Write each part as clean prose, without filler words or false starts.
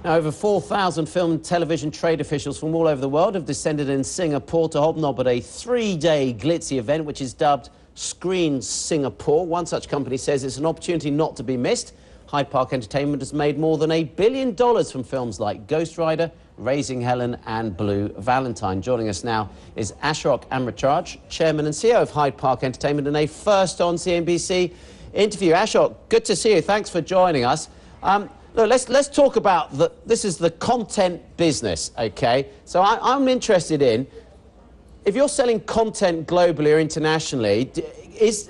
Now, over 4,000 film and television trade officials from all over the world have descended in Singapore to hobnob at a three-day glitzy event which is dubbed Screen Singapore. One such company says it's an opportunity not to be missed. Hyde Park Entertainment has made more than $1 billion from films like Ghost Rider, Raising Helen and Blue Valentine. Joining us now is Ashok Amritraj, Chairman and CEO of Hyde Park Entertainment, in a first on CNBC interview. Ashok, good to see you. Thanks for joining us. Look, let's talk about this is the content business, okay? So I'm interested in, if you're selling content globally or internationally,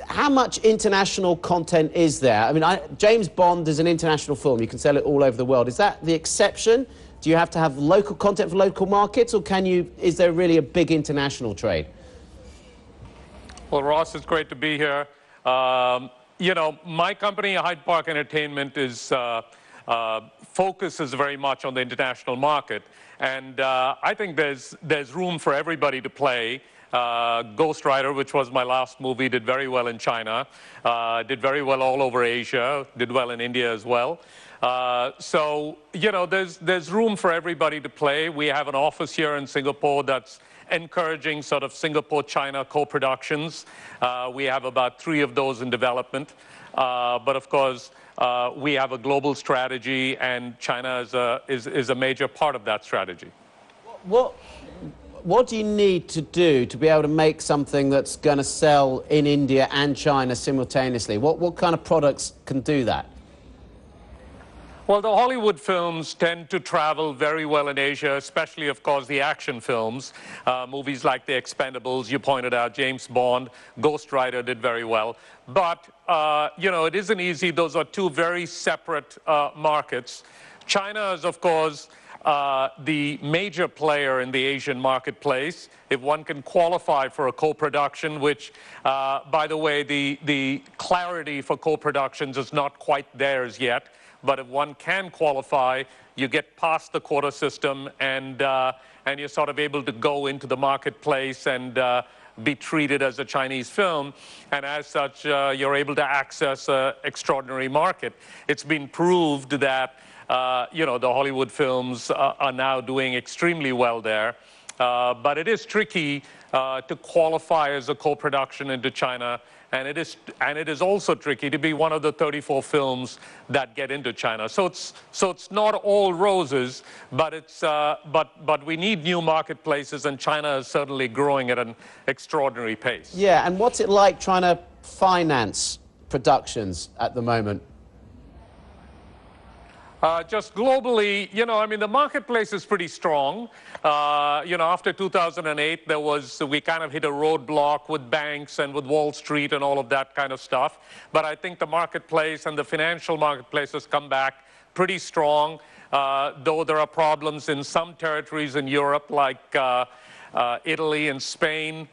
how much international content is there? I mean, James Bond is an international film. You can sell it all over the world. Is that the exception? Do you have to have local content for local markets, or is there really a big international trade? Well, Ross, it's great to be here. You know, my company, Hyde Park Entertainment, focuses very much on the international market, and I think there's room for everybody to play. Ghost Rider, which was my last movie, did very well in China, did very well all over Asia, did well in India as well. So, you know, there's room for everybody to play. We have an office here in Singapore that's encouraging sort of Singapore-China co-productions. We have about 3 of those in development. But of course, we have a global strategy, and China is a major part of that strategy. What do you need to do to be able to make something that's going to sell in India and China simultaneously? What kind of products can do that? Well, the Hollywood films tend to travel very well in Asia, especially, of course, the action films. Movies like The Expendables, you pointed out, James Bond, Ghost Rider did very well. But, you know, it isn't easy. Those are 2 very separate markets. China is, of course, the major player in the Asian marketplace. If one can qualify for a co-production, which, by the way, the clarity for co-productions is not quite theirs yet. But if one can qualify, you get past the quota system, and you're sort of able to go into the marketplace and be treated as a Chinese film, and as such, you're able to access an extraordinary market. It's been proved that you know, the Hollywood films are now doing extremely well there, but it is tricky to qualify as a co-production into China. And it is also tricky to be one of the 34 films that get into China. So it's not all roses, but but we need new marketplaces, and China is certainly growing at an extraordinary pace. Yeah, and what's it like trying to finance productions at the moment? Just globally, you know, I mean, the marketplace is pretty strong. You know, after 2008, we kind of hit a roadblock with banks and with Wall Street and all of that kind of stuff. But I think the marketplace and the financial marketplace has come back pretty strong, though there are problems in some territories in Europe, like Italy and Spain,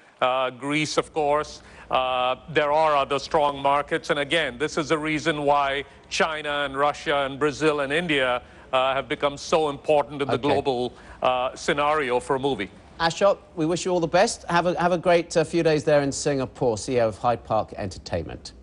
Greece, of course. There are other strong markets, and again, this is the reason why China and Russia and Brazil and India have become so important in the global scenario for a movie. Ashok, we wish you all the best. Have a great few days there in Singapore, CEO of Hyde Park Entertainment.